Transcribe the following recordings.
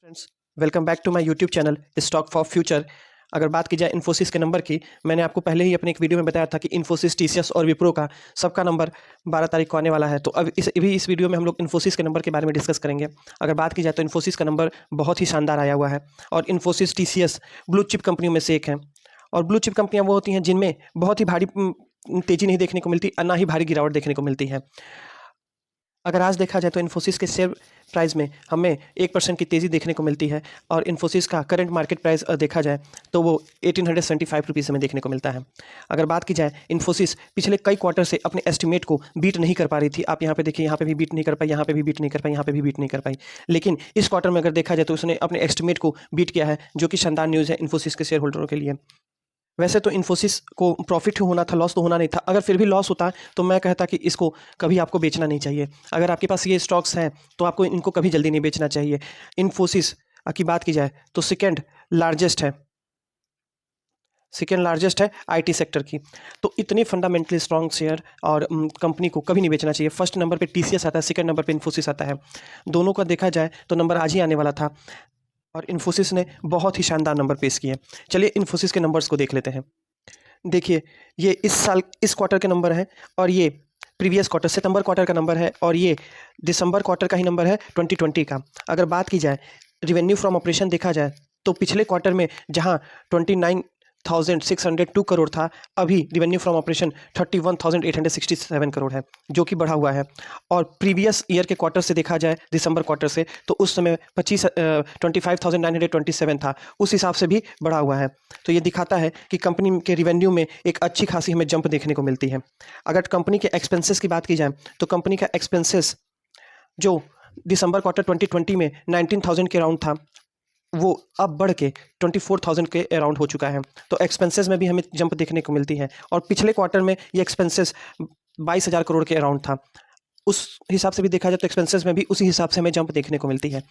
Friends, welcome back to my YouTube channel stock for future. अगर बात की जाए इन्फोसिस के नंबर की, मैंने आपको पहले ही अपने एक वीडियो में बताया था कि इन्फोसिस, टीसीएस और विप्रो का सबका नंबर 12 तारीख को आने वाला है। तो अब इस वीडियो में हम लोग इन्फोसिस के नंबर के बारे में डिस्कस करेंगे। अगर बात की जाए तो इन्फोसिस का नंबर बहुत ही शानदार आया हुआ है और इन्फोसिस, टीसीएस ब्लू चिप कंपनियों में से एक है। और ब्लू चिप कंपनियां वो होती हैं जिनमें बहुत ही भारी तेजी नहीं देखने को मिलती और ना ही भारी गिरावट देखने को मिलती है। अगर आज देखा जाए तो इन्फोसिस के शेयर प्राइस में हमें 1% की तेज़ी देखने को मिलती है और इन्फोसिस का करंट मार्केट प्राइस देखा जाए तो वो 1875 रुपीज़ हमें देखने को मिलता है। अगर बात की जाए, इन्फोसिस पिछले कई क्वार्टर से अपने एस्टिमेट को बीट नहीं कर पा रही थी। आप यहाँ पे देखिए, यहाँ पे भी बीट नहीं कर पाई, यहाँ पे भी बीट नहीं कर पाई, यहाँ पे भी बीट नहीं कर पाई। लेकिन इस क्वार्टर में अगर देखा जाए तो उसने अपने एस्टिमेट को बीट किया है, जो कि शानदार न्यूज़ है इन्फोसिस के शेयर होल्डरों के लिए। वैसे तो इन्फोसिस को प्रॉफिट होना था, लॉस तो होना नहीं था। अगर फिर भी लॉस होता तो मैं कहता कि इसको कभी आपको बेचना नहीं चाहिए। अगर आपके पास ये स्टॉक्स हैं तो आपको इनको कभी जल्दी नहीं बेचना चाहिए। इन्फोसिस की बात की जाए तो सेकेंड लार्जेस्ट है आईटी सेक्टर की। तो इतनी फंडामेंटली स्ट्रॉन्ग शेयर और कंपनी को कभी नहीं बेचना चाहिए। फर्स्ट नंबर पे टीसीएस आता है, सेकंड नंबर पे इन्फोसिस आता है। दोनों का देखा जाए तो नंबर आज ही आने वाला था और इन्फोसिस ने बहुत ही शानदार नंबर पेश किए। चलिए इन्फोसिस के नंबर्स को देख लेते हैं। देखिए, ये इस क्वार्टर के नंबर हैं और ये प्रीवियस क्वार्टर सितंबर क्वार्टर का नंबर है और ये दिसंबर क्वार्टर का ही नंबर है 2020 का। अगर बात की जाए, रिवेन्यू फ्रॉम ऑपरेशन देखा जाए तो पिछले क्वार्टर में जहां 29,602 करोड़ था, अभी रिवेन्यू फ्रॉम ऑपरेशन 31,867 करोड़ है, जो कि बढ़ा हुआ है। और प्रीवियस ईयर के क्वार्टर से देखा जाए, दिसंबर क्वार्टर से, तो उस समय 25,927 था, उस हिसाब से भी बढ़ा हुआ है। तो ये दिखाता है कि कंपनी के रिवेन्यू में एक अच्छी खासी हमें जंप देखने को मिलती है। अगर कंपनी के एक्सपेंसेस की बात की जाए तो कंपनी का एक्सपेंसेस जो दिसंबर क्वार्टर 2020 में 19,000 के अराउंड था, वो अब बढ़ के 24,000 के अराउंड हो चुका है। तो एक्सपेंसेस में भी हमें जंप देखने को मिलती है और पिछले क्वार्टर में ये एक्सपेंसेस 22,000 करोड़ के अराउंड था। उस हिसाब से भी देखा जाए तो एक्सपेंसेस में भी उसी हिसाब से हमें जंप देखने को मिलती है।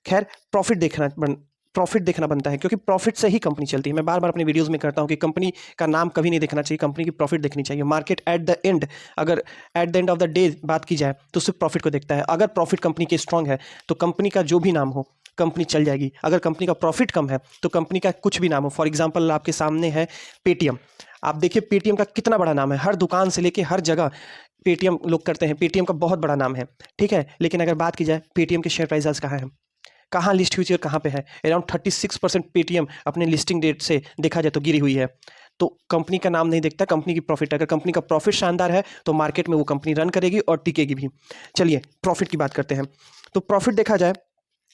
खैर, प्रॉफिट देखना बनता है, क्योंकि प्रॉफिट से ही कंपनी चलती है। मैं बार बार अपनी वीडियोस में करता हूं कि कंपनी का नाम कभी नहीं देखना चाहिए, कंपनी की प्रॉफिट देखनी चाहिए। मार्केट अगर at the end of the day बात की जाए तो सिर्फ प्रॉफिट को देखता है। अगर प्रॉफिट कंपनी की स्ट्रांग है तो कंपनी का जो भी नाम हो, कंपनी चल जाएगी। अगर कंपनी का प्रॉफिट कम है तो कंपनी का कुछ भी नाम हो, फॉर एग्जाम्पल आपके सामने है पेटीएम। आप देखिए पेटीएम का कितना बड़ा नाम है, हर दुकान से लेके हर जगह पेटीएम लोग करते हैं, पेटीएम का बहुत बड़ा नाम है, ठीक है। लेकिन अगर बात की जाए, पेटीएम के शेयर प्राइस आज कहाँ है, कहाँ लिस्ट हुई थी और कहाँ पे है? अराउंड 36% पेटीएम अपने लिस्टिंग डेट से देखा जाए तो गिरी हुई है। तो कंपनी का नाम नहीं देखता, कंपनी की प्रॉफिट। अगर कंपनी का प्रॉफिट शानदार है तो मार्केट में वो कंपनी रन करेगी और टिकेगी भी। चलिए प्रॉफिट की बात करते हैं। तो प्रॉफिट देखा जाए,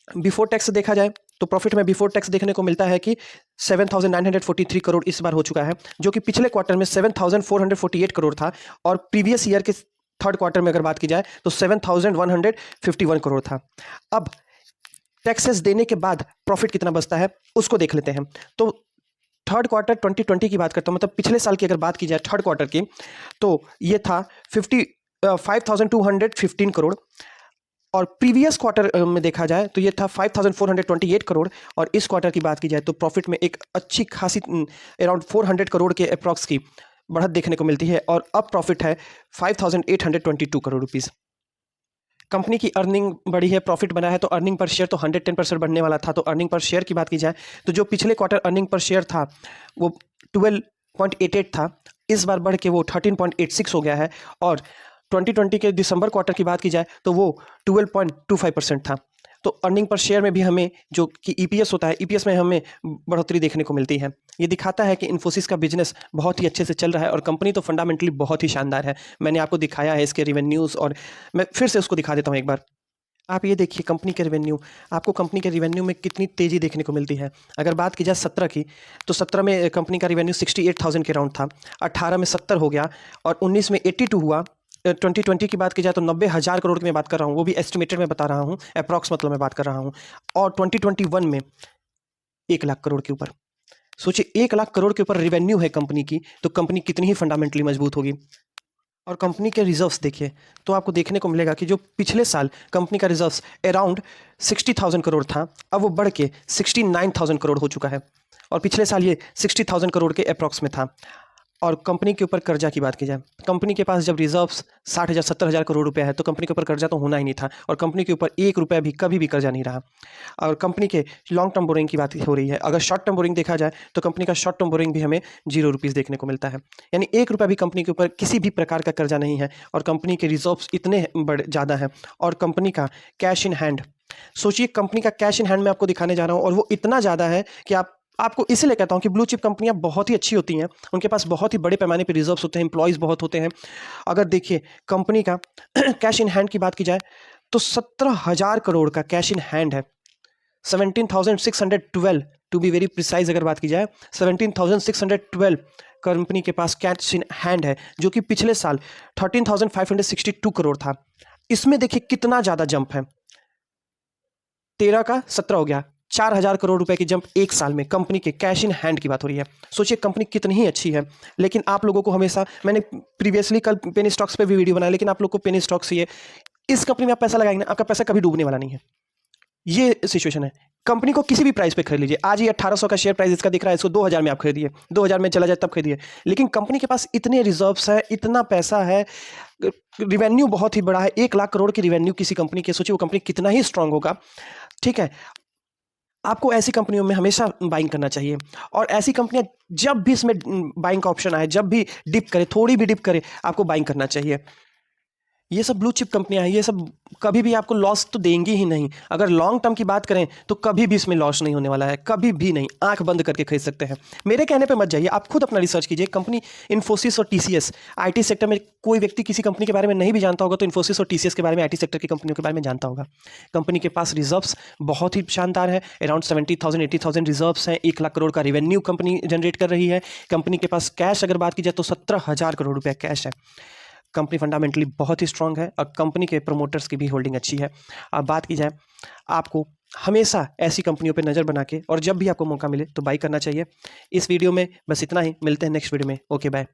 बिफोर टैक्स देखा जाए तो प्रॉफिट में बिफोर टैक्स देखने को मिलता है कि 7,943 करोड़ इस बार हो चुका है, जो कि पिछले क्वार्टर में 7,448 करोड़ था और प्रीवियस ईयर के थर्ड क्वार्टर में अगर बात की जाए तो 7,151 करोड़ था। अब टैक्सेस देने के बाद प्रॉफिट कितना बचता है उसको देख लेते हैं। तो थर्ड क्वार्टर 2020 की बात करता हूँ, मतलब पिछले साल की अगर बात की जाए थर्ड क्वार्टर की, तो ये था 5,215 करोड़ और प्रीवियस क्वार्टर में देखा जाए तो ये था 5,428 करोड़। और इस क्वार्टर की बात की जाए तो प्रॉफिट में एक अच्छी खासी अराउंड 400 करोड़ के अप्रॉक्स की बढ़त देखने को मिलती है और अब प्रॉफिट है 5,822 करोड़ रुपीज़। कंपनी की अर्निंग बढ़ी है, प्रॉफिट बना है, तो अर्निंग पर शेयर तो 110% बढ़ने वाला था। तो अर्निंग पर शेयर की बात की जाए तो जो पिछले क्वार्टर अर्निंग पर शेयर था वो 12.88 था, इस बार बढ़ के वो 13.86 हो गया है। और 2020 के दिसंबर क्वार्टर की बात की जाए तो वो 12.25% था। तो अर्निंग पर शेयर में भी हमें जो कि ईपीएस होता है, ईपीएस में हमें बढ़ोतरी देखने को मिलती है। ये दिखाता है कि इन्फोसिस का बिजनेस बहुत ही अच्छे से चल रहा है और कंपनी तो फंडामेंटली बहुत ही शानदार है। मैंने आपको दिखाया है इसके रिवेन्यूज़ और मैं फिर से उसको दिखा देता हूँ एक बार। आप ये देखिए कंपनी के रिवेन्यू, आपको कंपनी के रिवेन्यू में कितनी तेज़ी देखने को मिलती है। अगर बात की जाए 17 की, तो 17 में कंपनी का रिवेन्यू 68,000 के अराउंड था, 18 में 70 हो गया और 19 में 82 हुआ। 2020 की बात की जाए तो 90,000 करोड़ की मैं बात कर रहा हूँ, वो भी एस्टिमेटेड में बता रहा हूँ, अप्रॉक्स मतलब मैं बात कर रहा हूँ। और 2021 में 1,00,000 करोड़ के ऊपर। सोचिए 1,00,000 करोड़ के ऊपर रिवेन्यू है कंपनी की, तो कंपनी कितनी ही फंडामेंटली मजबूत होगी। और कंपनी के रिजर्व्स देखिए तो आपको देखने को मिलेगा कि जो पिछले साल कंपनी का रिजर्व्स अराउंड 60,000 करोड़ था, अब वो बढ़ के 69,000 करोड़ हो चुका है और पिछले साल ये 60,000 करोड़ के अप्रॉक्स में था। और कंपनी के ऊपर कर्जा की बात की जाए, कंपनी के पास जब रिजर्व्स 60,000 70,000 करोड़ रुपया है तो कंपनी के ऊपर कर्जा तो होना ही नहीं था, और कंपनी के ऊपर 1 रुपया भी कभी भी कर्जा नहीं रहा। और कंपनी के लॉन्ग टर्म बोरिंग की बात हो रही है, अगर शॉर्ट टर्म बोरिंग देखा जाए तो कंपनी का शॉर्ट टर्म बोरिंग भी हमें 0 रुपीज़ देखने को मिलता है, यानी 1 रुपया भी कंपनी के ऊपर किसी भी प्रकार का कर्जा नहीं है, और कंपनी के रिजर्व्स इतने बड़े ज़्यादा हैं। और कंपनी का कैश इन हैंड, सोचिए कंपनी का कैश इन हैंड मैं आपको दिखाने जा रहा हूँ, और वो इतना ज़्यादा है कि आपको इसलिए कहता हूँ कि ब्लू चिप कंपनियां बहुत ही अच्छी होती हैं, उनके पास बहुत ही बड़े पैमाने पे रिजर्व्स होते हैं, एम्प्लॉयज़ बहुत होते हैं। अगर देखिए कंपनी का कैश इन हैंड की बात की जाए तो 17,000 करोड़ का कैश इन हैंड है, 17,612 टू बी वेरी प्रिसाइज। अगर बात की जाए 17,612 कंपनी के पास कैश इन हैंड है, जो कि पिछले साल 13,562 करोड़ था। इसमें देखिए कितना ज़्यादा जंप है, 13 का 17 हो गया, 4,000 करोड़ रुपए की जंप एक साल में। कंपनी के कैश इन हैंड की बात हो रही है, सोचिए कंपनी कितनी ही अच्छी है। लेकिन आप लोगों को हमेशा, मैंने प्रीवियसली कल पेनी स्टॉक्स पे भी वीडियो बनाया, लेकिन आप लोग को पेनी स्टॉक्स ये, इस कंपनी में आप पैसा लगाएंगे ना, आपका पैसा कभी डूबने वाला नहीं है। ये सिचुएशन है। कंपनी को किसी भी प्राइस पे खरीद लीजिए, आज ये 1800 का शेयर प्राइस इसका दिख रहा है, इसको 2000 में आप खरीदिए, 2000 में चला जाए तब खरीदिए, लेकिन कंपनी के पास इतने रिजर्व्स है, इतना पैसा है, रिवेन्यू बहुत ही बड़ा है, 1 लाख करोड़ की रिवेन्यू किसी कंपनी की, सोचिए वो कंपनी कितना ही स्ट्रांग होगा। ठीक है, आपको ऐसी कंपनियों में हमेशा बाइंग करना चाहिए, और ऐसी कंपनियां जब भी इसमें बाइंग का ऑप्शन आए, जब भी डिप करे, थोड़ी भी डिप करे, आपको बाइंग करना चाहिए। ये सब ब्लू चिप कंपनियां हैं, ये सब कभी भी आपको लॉस तो देंगी ही नहीं। अगर लॉन्ग टर्म की बात करें तो कभी भी इसमें लॉस नहीं होने वाला है, कभी भी नहीं, आंख बंद करके खरीद सकते हैं। मेरे कहने पे मत जाइए, आप खुद अपना रिसर्च कीजिए। कंपनी इन्फोसिस और टीसीएस, आईटी सेक्टर में कोई व्यक्ति किसी कंपनी के बारे में नहीं भी जानता होगा तो इन्फोसिस और टीसीएस के बारे में, आईटी सेक्टर की कंपनियों के बारे में जानता होगा। कंपनी के पास रिजर्व्स बहुत ही शानदार है, अराउंड 70,000 80,000 रिजर्व्स हैं, 1 लाख करोड़ का रेवेन्यू कंपनी जनरेट कर रही है। कंपनी के पास कैश अगर बात की जाए तो 17,000 करोड़ रुपया कैश है। कंपनी फंडामेंटली बहुत ही स्ट्रांग है, और कंपनी के प्रोमोटर्स की भी होल्डिंग अच्छी है। अब बात की जाए, आपको हमेशा ऐसी कंपनियों पे नज़र बना के, और जब भी आपको मौका मिले तो बाई करना चाहिए। इस वीडियो में बस इतना ही, मिलते हैं नेक्स्ट वीडियो में। Okay bye.